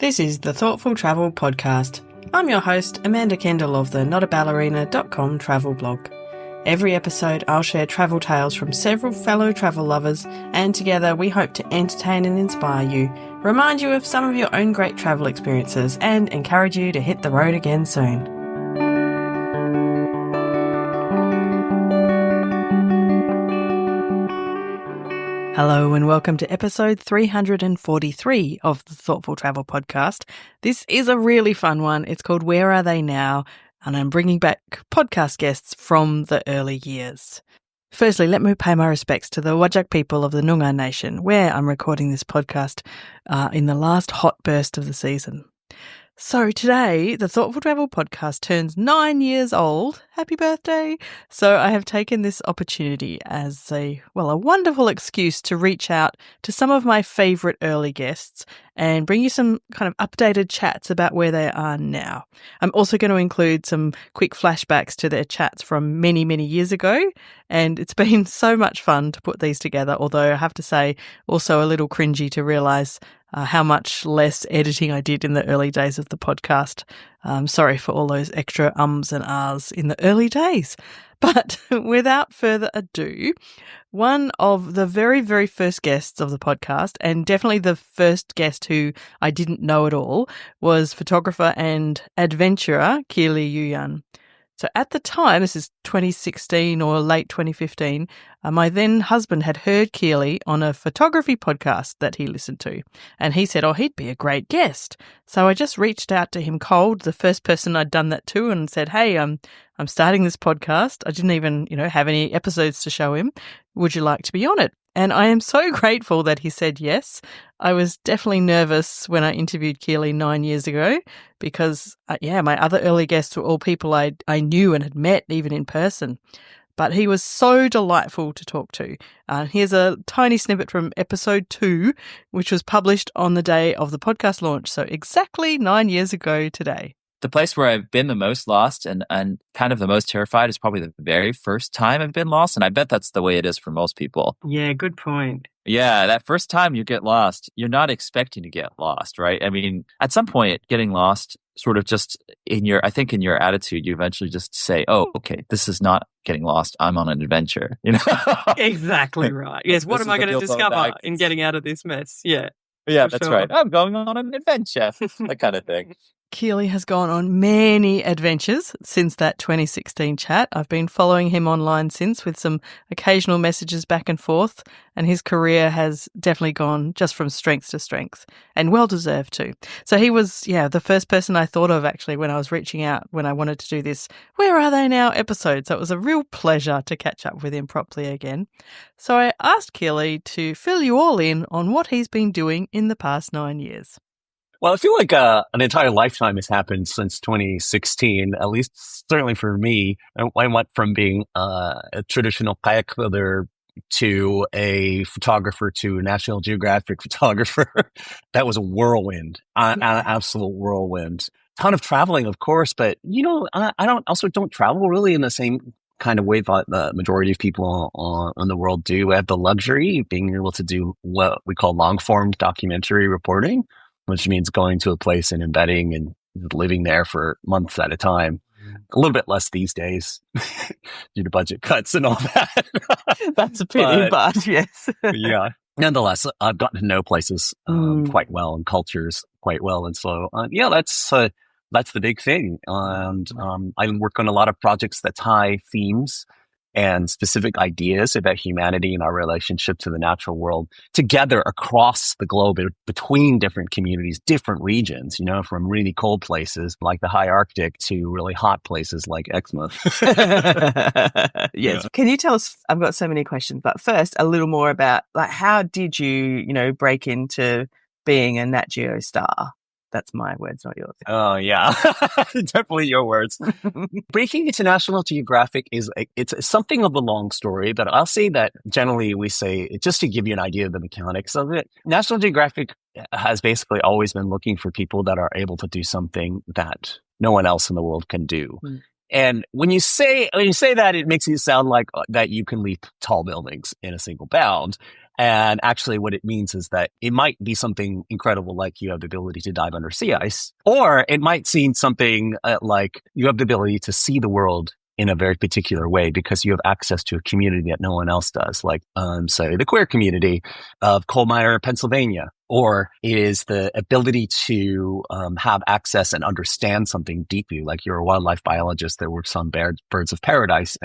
This is the Thoughtful Travel Podcast. I'm your host, Amanda Kendall of the notaballerina.com travel blog. Every episode I'll share travel tales from several fellow travel lovers, and together we hope to entertain and inspire you, remind you of some of your own great travel experiences, and encourage you to hit the road again soon. Hello and welcome to episode 343 of the Thoughtful Travel Podcast. This is a really fun one. It's called Where Are They Now? And I'm bringing back podcast guests from the early years. Firstly, let me pay my respects to the Whadjuk people of the Noongar Nation, where I'm recording this podcast in the last hot burst of the season. So today, the Thoughtful Travel Podcast turns 9 years old. Happy birthday! So I have taken this opportunity as a wonderful excuse to reach out to some of my favourite early guests and bring you some kind of updated chats about where they are now. I'm also going to include some quick flashbacks to their chats from many, many years ago, and it's been so much fun to put these together, although I have to say also a little cringy to realise how much less editing I did in the early days of the podcast. Sorry for all those extra ums and ahs in the early days. But without further ado, one of the very, very first guests of the podcast, and definitely the first guest who I didn't know at all, was photographer and adventurer Kiliii Yuyan. So at the time, this is 2016 or late 2015, my then husband had heard Kiliii on a photography podcast that he listened to. And he said, he'd be a great guest. So I just reached out to him cold, the first person I'd done that to, and said, hey, I'm starting this podcast. I didn't even, have any episodes to show him. Would you like to be on it? And I am so grateful that he said yes. I was definitely nervous when I interviewed Kiliii 9 years ago because, my other early guests were all people I knew and had met even in person. But he was so delightful to talk to. Here's a tiny snippet from episode 2, which was published on the day of the podcast launch. So exactly 9 years ago today. The place where I've been the most lost and kind of the most terrified is probably the very first time I've been lost. And I bet that's the way it is for most people. Yeah, good point. Yeah, that first time you get lost, you're not expecting to get lost, right? I mean, at some point, getting lost sort of just in your attitude, you eventually just say, oh, okay, this is not getting lost. I'm on an adventure, Exactly right. Yes, what am I going to discover in getting out of this mess? Yeah. Yeah, that's right. I'm going on an adventure, that kind of thing. Kiliii has gone on many adventures since that 2016 chat. I've been following him online since with some occasional messages back and forth, and his career has definitely gone just from strength to strength, and well-deserved too. So he was, the first person I thought of actually when I was reaching out when I wanted to do this Where Are They Now episode. So it was a real pleasure to catch up with him properly again. So I asked Kiliii to fill you all in on what he's been doing in the past 9 years. Well, I feel like an entire lifetime has happened since 2016, at least certainly for me. I went from being a traditional kayak builder to a photographer to a National Geographic photographer. That was a whirlwind, an absolute whirlwind. Ton of traveling, of course, but, I don't travel really in the same kind of way that the majority of people on the world do. I have the luxury of being able to do what we call long-form documentary reporting, which means going to a place and embedding and living there for months at a time. A little bit less these days due to budget cuts and all that. That's a pity, but yes. Yeah. Nonetheless, I've gotten to know places quite well and cultures quite well. And so, that's the big thing. And I work on a lot of projects that tie themes and specific ideas about humanity and our relationship to the natural world together across the globe between different communities, different regions, from really cold places like the high Arctic to really hot places like Exmouth. Yes. Yeah. Can you tell us, I've got so many questions, but first a little more about how did you, break into being a Nat Geo star? That's my words, not yours. Oh, yeah. Definitely your words. Breaking into National Geographic it's something of a long story, but I'll say that generally we say, just to give you an idea of the mechanics of it, National Geographic has basically always been looking for people that are able to do something that no one else in the world can do. And when you say that, it makes it sound like that you can leap tall buildings in a single bound. And actually what it means is that it might be something incredible, like you have the ability to dive under sea ice, or it might seem something like you have the ability to see the world in a very particular way because you have access to a community that no one else does, like, say, the queer community of Coal Miner, Pennsylvania. Or it is the ability to have access and understand something deeply, like you're a wildlife biologist that works on birds of paradise,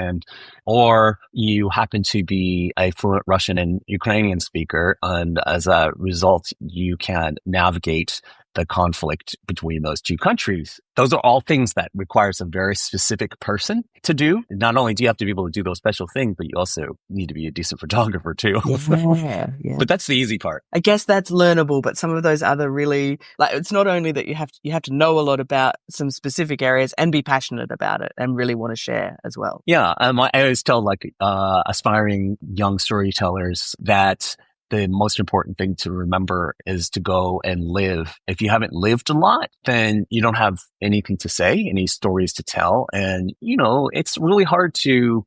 or you happen to be a fluent Russian and Ukrainian speaker, and as a result, you can navigate the conflict between those two countries. Those are all things that requires a very specific person to do. Not only do you have to be able to do those special things, but you also need to be a decent photographer too. Yeah. But that's the easy part. I guess that's learnable, but some of those other really, like, it's not only that you have to know a lot about some specific areas and be passionate about it and really want to share as well. Yeah. I always tell aspiring young storytellers that the most important thing to remember is to go and live. If you haven't lived a lot, then you don't have anything to say, any stories to tell. And, it's really hard to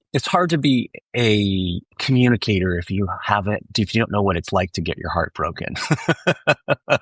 be a communicator if you don't know what it's like to get your heart broken.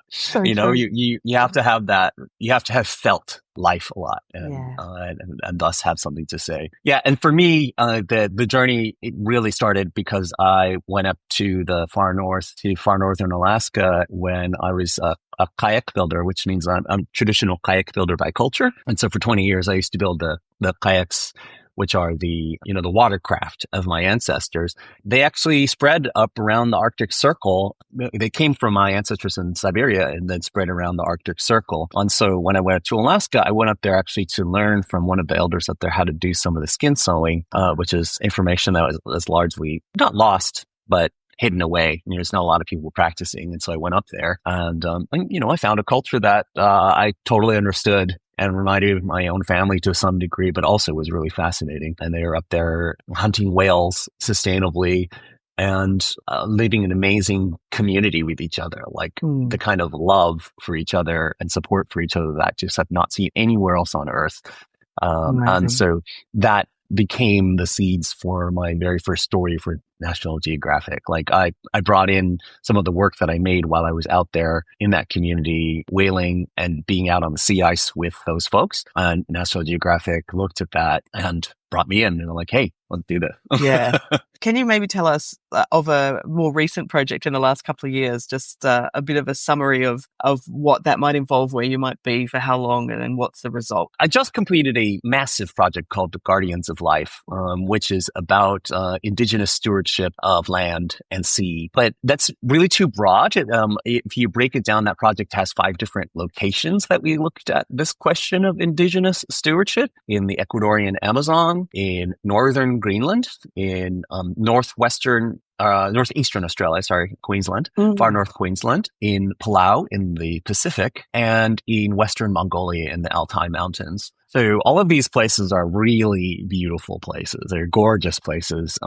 So you have to have that. You have to have felt life a lot and thus have something to say. Yeah. And for me, the journey, it really started because I went up to the far northern Alaska when I was a kayak builder, which means I'm a traditional kayak builder by culture. And so for 20 years, I used to build the kayaks, which are the watercraft of my ancestors. They actually spread up around the Arctic Circle. They came from my ancestors in Siberia and then spread around the Arctic Circle. And so when I went to Alaska, I went up there actually to learn from one of the elders up there how to do some of the skin sewing, which is information that was largely not lost, but hidden away. There's not a lot of people practicing. And so I went up there and I found a culture that I totally understood and reminded my own family to some degree, but also was really fascinating. And they were up there hunting whales sustainably and living an amazing community with each other, like the kind of love for each other and support for each other that just have not seen anywhere else on Earth. And so that became the seeds for my very first story for National Geographic. Like I brought in some of the work that I made while I was out there in that community, whaling and being out on the sea ice with those folks. And National Geographic looked at that and brought me in and they're like, hey, let's do this. Yeah. Can you maybe tell us of a more recent project in the last couple of years, just a bit of a summary of what that might involve, where you might be, for how long, and then what's the result? I just completed a massive project called the Guardians of Life, which is about indigenous stewardship of land and sea. But that's really too broad. If you break it down, that project has 5 different locations that we looked at this question of indigenous stewardship: in the Ecuadorian Amazon, in northern Greenland, in northeastern Australia, Queensland, far north Queensland, in Palau in the Pacific, and in western Mongolia in the Altai Mountains. So all of these places are really beautiful places. They're gorgeous places.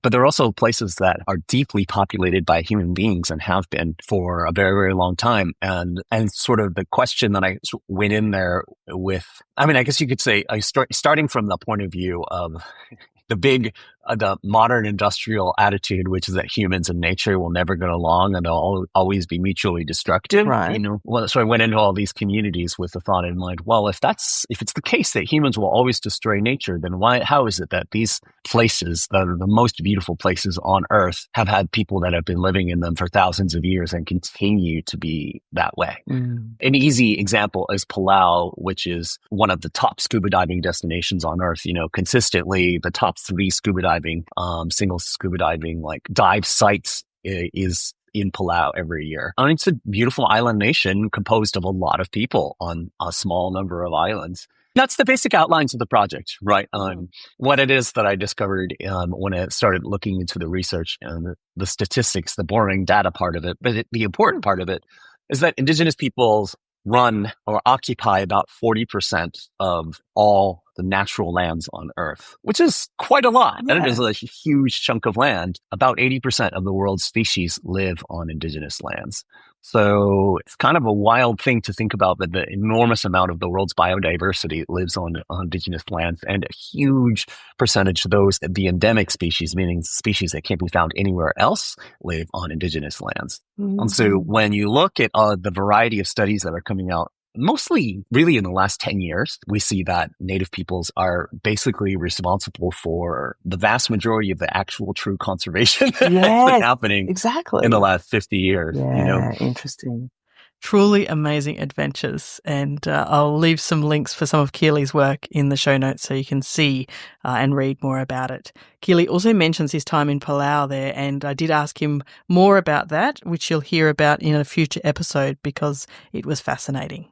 But they're also places that are deeply populated by human beings and have been for a very, very long time. And sort of the question that I went in there with, I guess you could say, starting from the point of view of the modern industrial attitude, which is that humans and nature will never get along and they'll always be mutually destructive. Right. So I went into all these communities with the thought in mind, well, if it's the case that humans will always destroy nature, then how is it that these places that are the most beautiful places on Earth have had people that have been living in them for thousands of years and continue to be that way? An easy example is Palau, which is one of the top scuba diving destinations on Earth. Consistently the top 3 scuba diving, single scuba diving, like dive sites is in Palau every year. And it's a beautiful island nation composed of a lot of people on a small number of islands. That's the basic outlines of the project, right? What it is that I discovered when I started looking into the research and the statistics, the boring data part of it. But the important part of it is that indigenous peoples run or occupy about 40% of all the natural lands on Earth, which is quite a lot. Yeah. And it is a huge chunk of land. About 80% of the world's species live on indigenous lands. So it's kind of a wild thing to think about that the enormous amount of the world's biodiversity lives on indigenous lands, and a huge percentage of those, the endemic species, meaning species that can't be found anywhere else, live on indigenous lands. Mm-hmm. And so when you look at the variety of studies that are coming out, mostly really in the last 10 years, we see that native peoples are basically responsible for the vast majority of the actual true conservation that's been happening exactly in the last 50 years. Yeah, interesting. Truly amazing adventures. And I'll leave some links for some of Kilii's work in the show notes so you can see and read more about it. Kiliii also mentions his time in Palau there, and I did ask him more about that, which you'll hear about in a future episode because it was fascinating.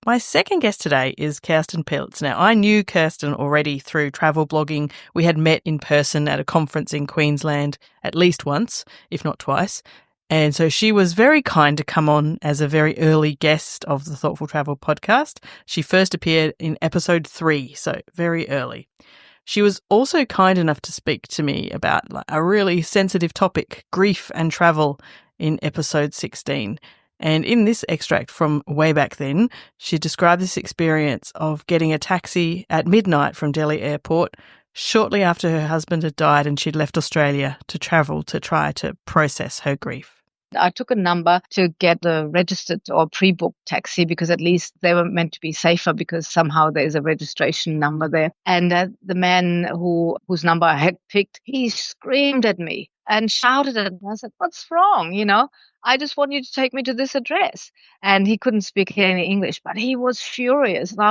My second guest today is Kerstin Pilz. Now, I knew Kerstin already through travel blogging. We had met in person at a conference in Queensland at least once, if not twice. And so she was very kind to come on as a very early guest of the Thoughtful Travel podcast. She first appeared in episode 3, so very early. She was also kind enough to speak to me about a really sensitive topic, grief and travel, in episode 16. And in this extract from way back then, she described this experience of getting a taxi at midnight from Delhi airport shortly after her husband had died and she'd left Australia to travel to try to process her grief. I took a number to get a registered or pre-booked taxi because at least they were meant to be safer because somehow there's a registration number there. And the man whose number I had picked, he screamed at me and shouted at me. I said, "What's wrong? I just want you to take me to this address." And he couldn't speak any English, but he was furious. And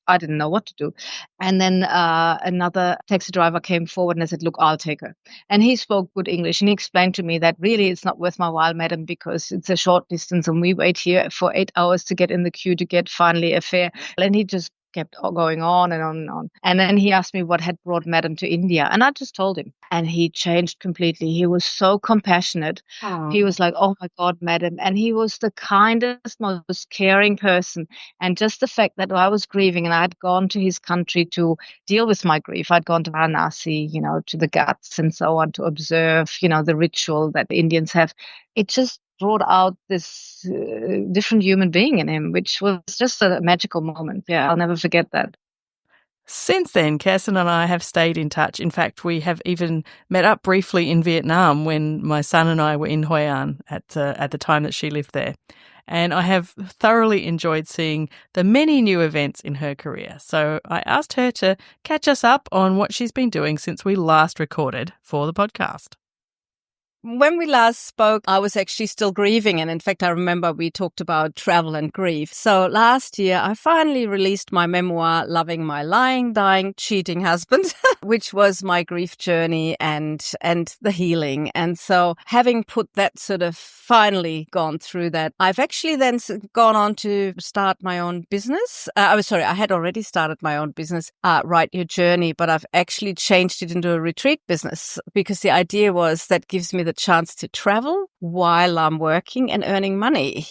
I didn't know what to do. And then another taxi driver came forward and I said, "Look, I'll take her." And he spoke good English and he explained to me that really it's not worth my while, madam, because it's a short distance and we wait here for 8 hours to get in the queue to get finally a fare. And he just kept going on and on and on. And then he asked me what had brought madam to India. And I just told him. And he changed completely. He was so compassionate. Oh. He was like, "Oh my God, madam." And he was the kindest, most caring person. And just the fact that I was grieving and I'd gone to his country to deal with my grief. I'd gone to Varanasi, to the Ghats and so on to observe, the ritual that the Indians have. It just brought out this different human being in him, which was just a magical moment. Yeah, I'll never forget that. Since then, Kerstin and I have stayed in touch. In fact, we have even met up briefly in Vietnam when my son and I were in Hoi An at the time that she lived there. And I have thoroughly enjoyed seeing the many new events in her career. So I asked her to catch us up on what she's been doing since we last recorded for the podcast. When we last spoke, I was actually still grieving. And in fact, I remember we talked about travel and grief. So last year, I finally released my memoir, Loving My Lying, Dying, Cheating Husband, which was my grief journey and the healing. And so having put that sort of finally gone through that, I've actually then gone on to start my own business. I had already started my own business, Write Your Journey, but I've actually changed it into a retreat business because the idea was that gives me the chance to travel while I'm working and earning money,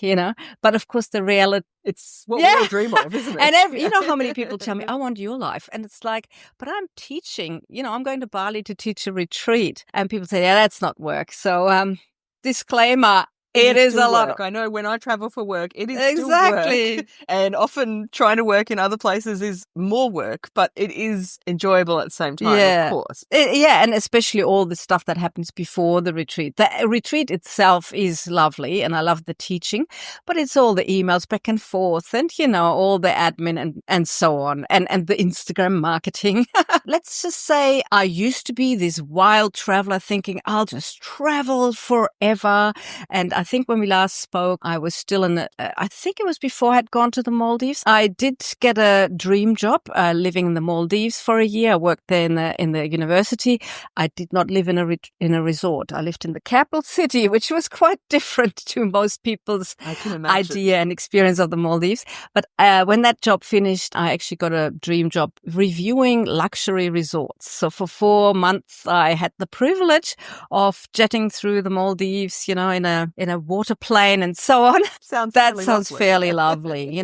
But of course, the reality, it's what we all dream of, isn't it? And you know how many people tell me, "I want your life." And it's like, but I'm teaching, I'm going to Bali to teach a retreat. And people say, "Yeah, that's not work." So, disclaimer. It is a lot. I know when I travel for work, it is still work. And often trying to work in other places is more work, but it is enjoyable at the same time, of course. And especially all the stuff that happens before the retreat. The retreat itself is lovely and I love the teaching, but it's all the emails back and forth and, all the admin and so on and the Instagram marketing. Let's just say I used to be this wild traveler thinking I'll just travel forever. And I think when we last spoke, I was still I think it was before I had gone to the Maldives. I did get a dream job living in the Maldives for a year. I worked there in the university. I did not live in a resort. I lived in the capital city, which was quite different to most people's idea and experience of the Maldives. But when that job finished, I actually got a dream job reviewing luxury resorts. So for 4 months, I had the privilege of jetting through the Maldives, in a a water plane and so on. Sounds That really sounds lovely. fairly lovely,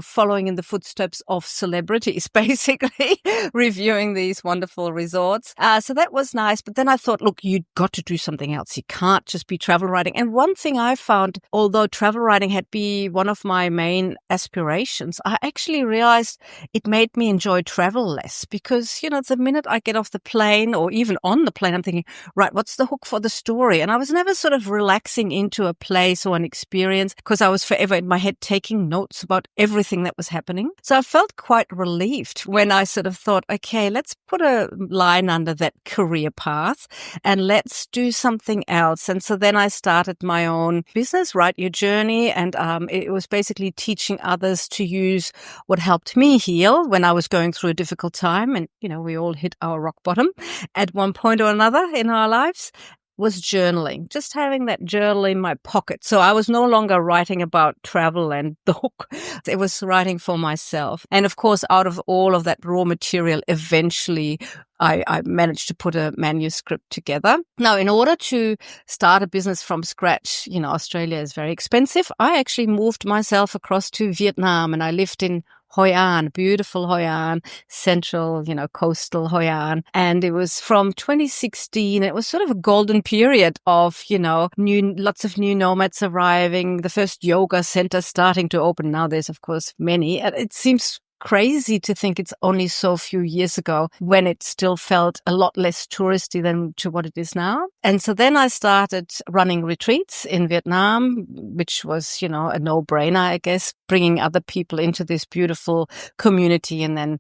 following in the footsteps of celebrities, basically, reviewing these wonderful resorts. So that was nice. But then I thought, look, you've got to do something else. You can't just be travel writing. And one thing I found, although travel writing had been one of my main aspirations, I actually realized it made me enjoy travel less because, the minute I get off the plane or even on the plane, I'm thinking, right, what's the hook for the story? And I was never sort of relaxing into a place or an experience because I was forever in my head taking notes about everything that was happening. So I felt quite relieved when I sort of thought, okay, let's put a line under that career path and let's do something else. And so then I started my own business, Write Your Journey. And it was basically teaching others to use what helped me heal when I was going through a difficult time. And, we all hit our rock bottom at one point or another in our lives. Was journaling, just having that journal in my pocket. So I was no longer writing about travel and the hook. It was writing for myself. And of course, out of all of that raw material, eventually I managed to put a manuscript together. Now, in order to start a business from scratch, Australia is very expensive. I actually moved myself across to Vietnam and I lived in Hoi An, beautiful Hoi An, central, coastal Hoi An. And it was from 2016. It was sort of a golden period of, lots of new nomads arriving, the first yoga centers starting to open. Now there's, of course, many. It seems crazy to think it's only so few years ago when it still felt a lot less touristy than to what it is now. And so then I started running retreats in Vietnam, which was, a no-brainer, I guess, bringing other people into this beautiful community and then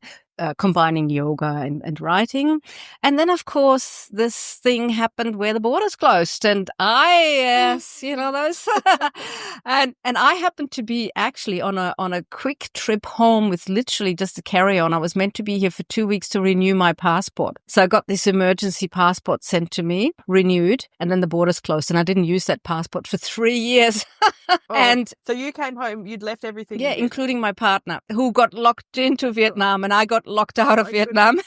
combining yoga and writing. And then, of course, this thing happened where the borders closed. And those. and I happened to be actually on a quick trip home with literally just a carry-on. I was meant to be here for 2 weeks to renew my passport. So I got this emergency passport sent to me, renewed, and then the borders closed. And I didn't use that passport for 3 years. And so you came home, you'd left everything. Yeah, including my partner who got locked into Vietnam and I got locked out of Vietnam.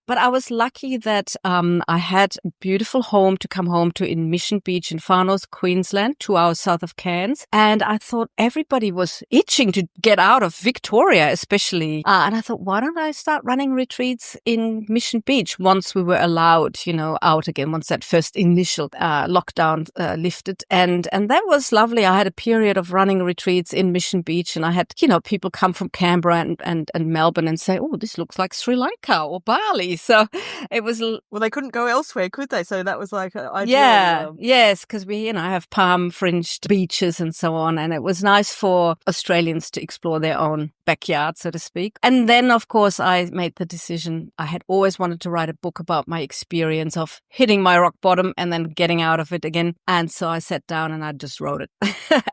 But I was lucky that I had a beautiful home to come home to in Mission Beach in far north Queensland, 2 hours south of Cairns. And I thought everybody was itching to get out of Victoria, especially. And I thought, why don't I start running retreats in Mission Beach once we were allowed, out again, once that first initial lockdown lifted. And that was lovely. I had a period of running retreats in Mission Beach and I had, people come from Canberra and Melbourne and say, oh, this looks like Sri Lanka or Bali. So it was... Well, they couldn't go elsewhere, could they? So that was like ideal. Yeah, yes, because we, have palm-fringed beaches and so on. And it was nice for Australians to explore their own backyard, so to speak. And then, of course, I made the decision. I had always wanted to write a book about my experience of hitting my rock bottom and then getting out of it again. And so I sat down and I just wrote it.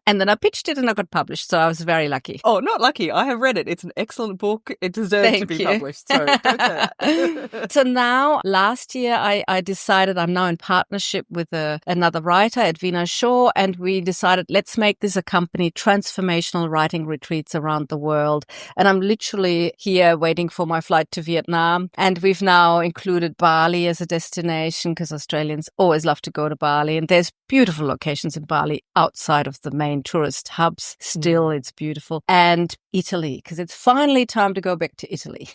And then I pitched it and I got published. So I was very lucky. Oh, not lucky. I have read it. It's an excellent book. It deserves to be published. So don't say that. So now, last year, I decided I'm now in partnership with another writer, Edwina Shaw, and we decided let's make this a company, Transformational Writing Retreats around the world. And I'm literally here waiting for my flight to Vietnam. And we've now included Bali as a destination because Australians always love to go to Bali. And there's beautiful locations in Bali outside of the main tourist hubs. Still, it's beautiful. And Italy, because it's finally time to go back to Italy.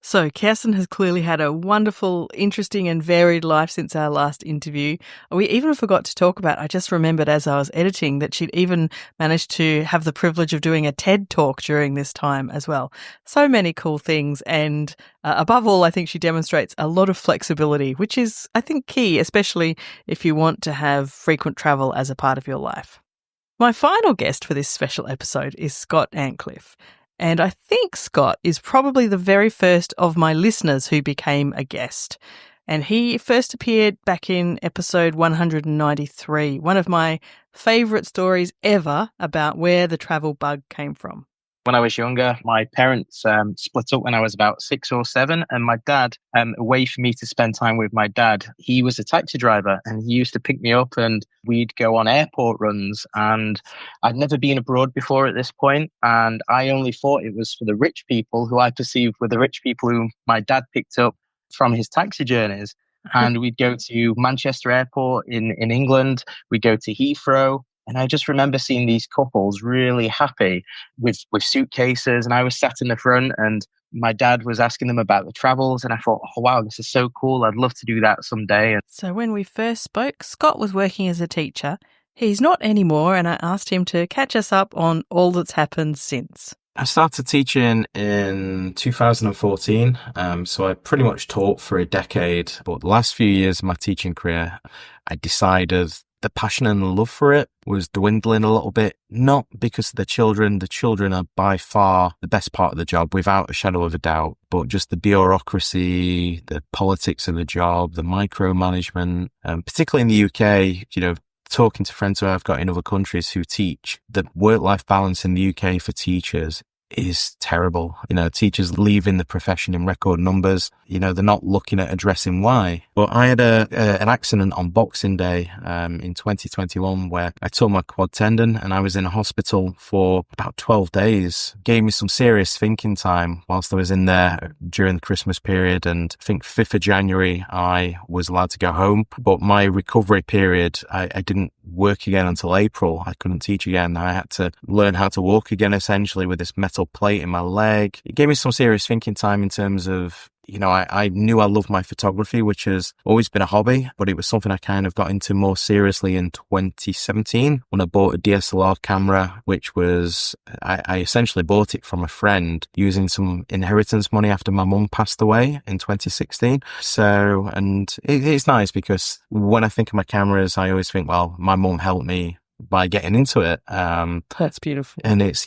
So Kerstin has clearly had a wonderful, interesting and varied life since our last interview. We even forgot to talk about, I just remembered as I was editing that she'd even managed to have the privilege of doing a TED Talk during this time as well. So many cool things. And above all, I think she demonstrates a lot of flexibility, which is, I think, key, especially if you want to have frequent travel as a part of your life. My final guest for this special episode is Scott Antcliffe. And I think Scott is probably the very first of my listeners who became a guest. And he first appeared back in episode 193, one of my favourite stories ever about where the travel bug came from. When I was younger, my parents split up when I was about 6 or 7, and my dad, a way for me to spend time with my dad, he was a taxi driver and he used to pick me up and we'd go on airport runs. And I'd never been abroad before at this point, and I only thought it was for the rich people who I perceived were the rich people who my dad picked up from his taxi journeys. and we'd go to Manchester Airport in England. We'd go to Heathrow. And I just remember seeing these couples really happy with suitcases. And I was sat in the front and my dad was asking them about the travels. And I thought, oh, wow, this is so cool. I'd love to do that someday. So when we first spoke, Scott was working as a teacher. He's not anymore, and I asked him to catch us up on all that's happened since. I started teaching in 2014, so I pretty much taught for a decade. But the last few years of my teaching career, I decided the passion and the love for it was dwindling a little bit, not because of the children. The children are by far the best part of the job, without a shadow of a doubt, but just the bureaucracy, the politics of the job, the micromanagement, particularly in the UK, talking to friends who I've got in other countries who teach, the work-life balance in the UK for teachers is terrible. Teachers leaving the profession in record numbers. They're not looking at addressing why. But I had an accident on Boxing Day in 2021 where I tore my quad tendon and I was in a hospital for about 12 days. Gave me some serious thinking time whilst I was in there during the Christmas period. And I think 5th of January, I was allowed to go home. But my recovery period, I didn't work again until April. I couldn't teach again. I had to learn how to walk again, essentially, with this metal plate in my leg. It gave me some serious thinking time in terms of, I knew I loved my photography, which has always been a hobby, but it was something I kind of got into more seriously in 2017 when I bought a DSLR camera, which was, I essentially bought it from a friend using some inheritance money after my mum passed away in 2016. So, and it's nice because when I think of my cameras, I always think, well, my mum helped me by getting into it. That's beautiful. And it's,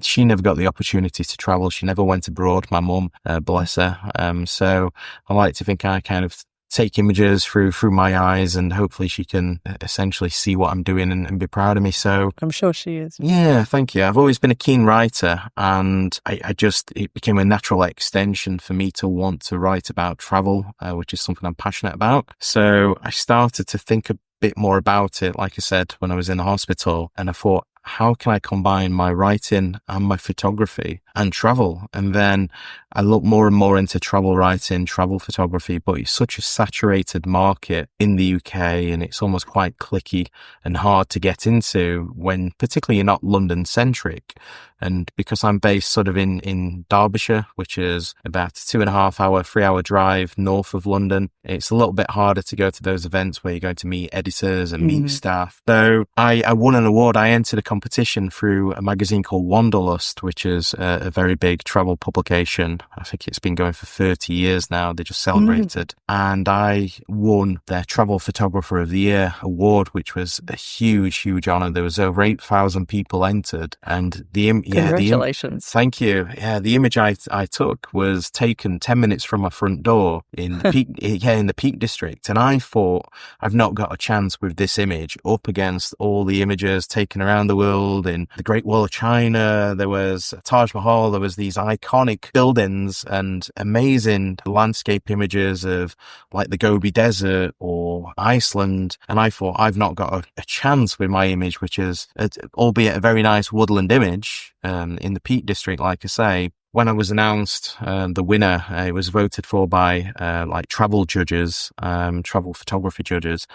she never got the opportunity to travel. She never went abroad, my mum, bless her. So I like to think I kind of take images through my eyes and hopefully she can essentially see what I'm doing and be proud of me. So I'm sure she is. Yeah, thank you. I've always been a keen writer and it became a natural extension for me to want to write about travel, which is something I'm passionate about. So I started to think bit more about it, like I said, when I was in the hospital, and I thought, how can I combine my writing and my photography and travel? And then I looked more and more into travel writing, travel photography, but it's such a saturated market in the UK and it's almost quite cliquey and hard to get into when particularly you're not London centric. And because I'm based sort of in Derbyshire, which is about a 2.5 hour, 3 hour drive north of London, it's a little bit harder to go to those events where you're going to meet editors and meet staff. So I won an award. I entered a competition through a magazine called Wanderlust, which is a very big travel publication. I think it's been going for 30 years now. They just celebrated. And I won their Travel Photographer of the Year award, which was a huge, huge honor. There was over 8,000 people entered. And congratulations. Thank you. Yeah, the image I took was taken 10 minutes from my front door in the Peak, in the Peak District. And I thought, I've not got a chance with this image up against all the images taken around the world. In the Great Wall of China, there was Taj Mahal, there was these iconic buildings and amazing landscape images of like the Gobi Desert or Iceland. And I thought, I've not got a chance with my image, which is, albeit a very nice woodland image, in the Peak District, like I say. When I was announced the winner, it was voted for by like travel judges, travel photography judges.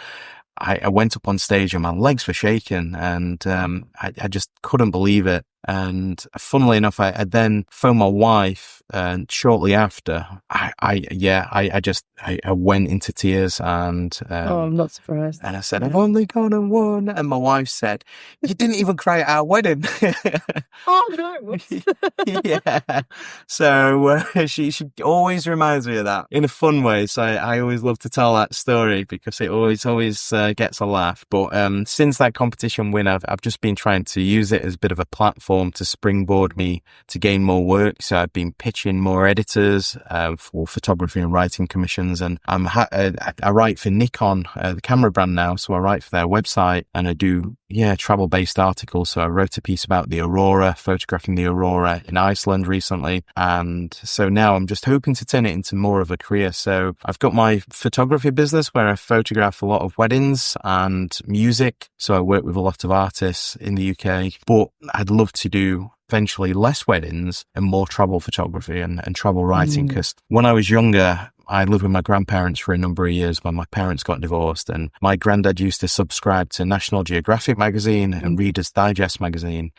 I went up on stage and my legs were shaking and I just couldn't believe it. And funnily enough, I then phoned my wife, and shortly after, I went into tears and I'm not surprised. And I said, I've only gone and won. And my wife said, you didn't even cry at our wedding. Oh no! Yeah. So she always reminds me of that in a fun way. So I always love to tell that story because it always gets a laugh. But since that competition win, I've just been trying to use it as a bit of a platform to springboard me to gain more work. So I've been pitching more editors for photography and writing commissions, and I write for Nikon, the camera brand now. So I write for their website and I do travel-based articles. So I wrote a piece about the aurora, photographing the aurora in Iceland recently, and so now I'm just hoping to turn it into more of a career. So I've got my photography business where I photograph a lot of weddings and music. So I work with a lot of artists in the UK, but I'd love to do eventually less weddings and more travel photography and travel writing, because when I was younger, I lived with my grandparents for a number of years when my parents got divorced, and my granddad used to subscribe to National Geographic magazine and Reader's Digest magazine.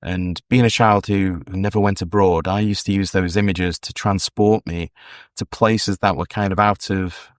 And being a child who never went abroad, I used to use those images to transport me to places that were kind of out of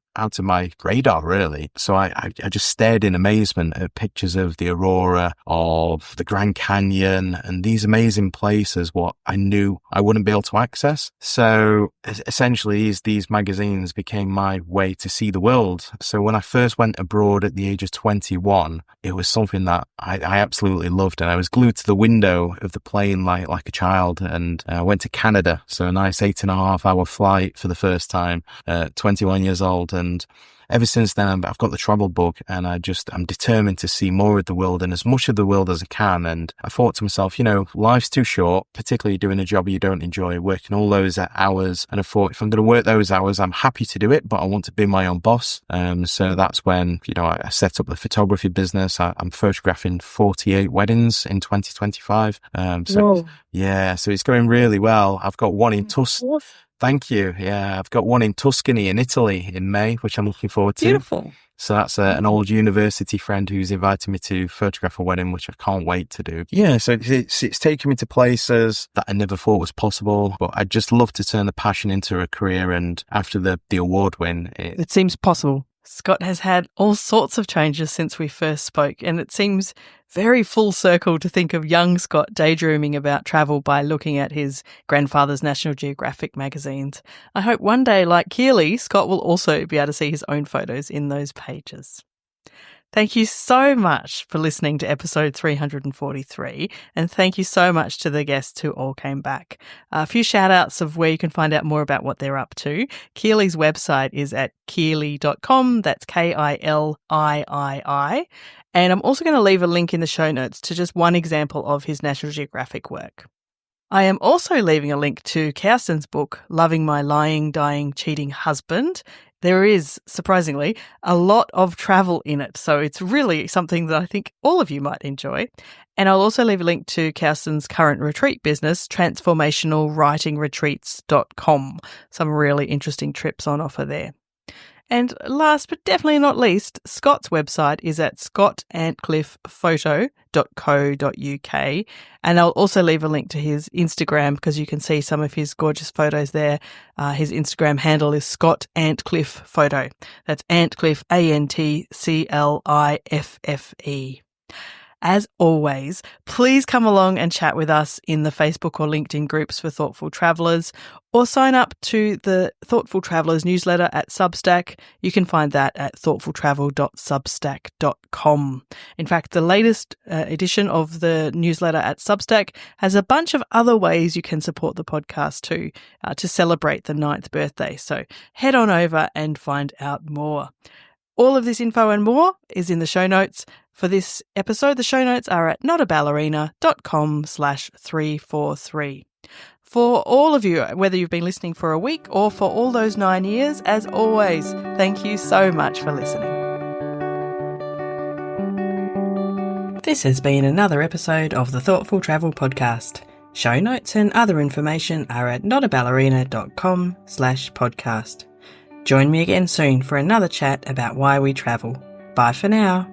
my radar, really. So I just stared in amazement at pictures of the Aurora, of the Grand Canyon, and these amazing places what I knew I wouldn't be able to access. So essentially these magazines became my way to see the world. So when I first went abroad at the age of 21, it was something that I absolutely loved, and I was glued to the window of the plane like a child. And I went to Canada, so a nice 8.5-hour flight for the first time at 21 years old. And ever since then, I've got the travel bug, and I'm determined to see more of the world and as much of the world as I can. And I thought to myself, life's too short, particularly doing a job you don't enjoy, working all those hours. And I thought, if I'm going to work those hours, I'm happy to do it, but I want to be my own boss. So that's when, I set up the photography business. I'm photographing 48 weddings in 2025. So it's going really well. I've got one in Tuscany. Thank you. Yeah, I've got one in Tuscany in Italy in May, which I'm looking forward to. Beautiful. So that's an old university friend who's invited me to photograph a wedding, which I can't wait to do. Yeah, so it's taken me to places that I never thought was possible, but I'd just love to turn the passion into a career. And after the award win, it seems possible. Scott has had all sorts of changes since we first spoke, and it seems very full circle to think of young Scott daydreaming about travel by looking at his grandfather's National Geographic magazines. I hope one day, like Kiliii, Scott will also be able to see his own photos in those pages. Thank you so much for listening to episode 343, and thank you so much to the guests who all came back. A few shout outs of where you can find out more about what they're up to. Kilii's website is at kiliii.com, that's Kilii. And I'm also going to leave a link in the show notes to just one example of his National Geographic work. I am also leaving a link to Kerstin's book, Loving My Lying, Dying, Cheating Husband. There is, surprisingly, a lot of travel in it, so it's really something that I think all of you might enjoy. And I'll also leave a link to Kerstin's current retreat business, transformationalwritingretreats.com. Some really interesting trips on offer there. And last but definitely not least, Scott's website is at scottantcliffephoto.co.uk. And I'll also leave a link to his Instagram because you can see some of his gorgeous photos there. His Instagram handle is Scott Antcliffe Photo. That's Antcliffe, ANTCLIFFE. As always, please come along and chat with us in the Facebook or LinkedIn groups for Thoughtful Travellers, or sign up to the Thoughtful Travellers newsletter at Substack. You can find that at thoughtfultravel.substack.com. In fact, the latest edition of the newsletter at Substack has a bunch of other ways you can support the podcast too, to celebrate the 9th birthday. So head on over and find out more. All of this info and more is in the show notes. For this episode, the show notes are at notaballerina.com/343. For all of you, whether you've been listening for a week or for all those 9 years, as always, thank you so much for listening. This has been another episode of the Thoughtful Travel Podcast. Show notes and other information are at notaballerina.com/podcast. Join me again soon for another chat about why we travel. Bye for now.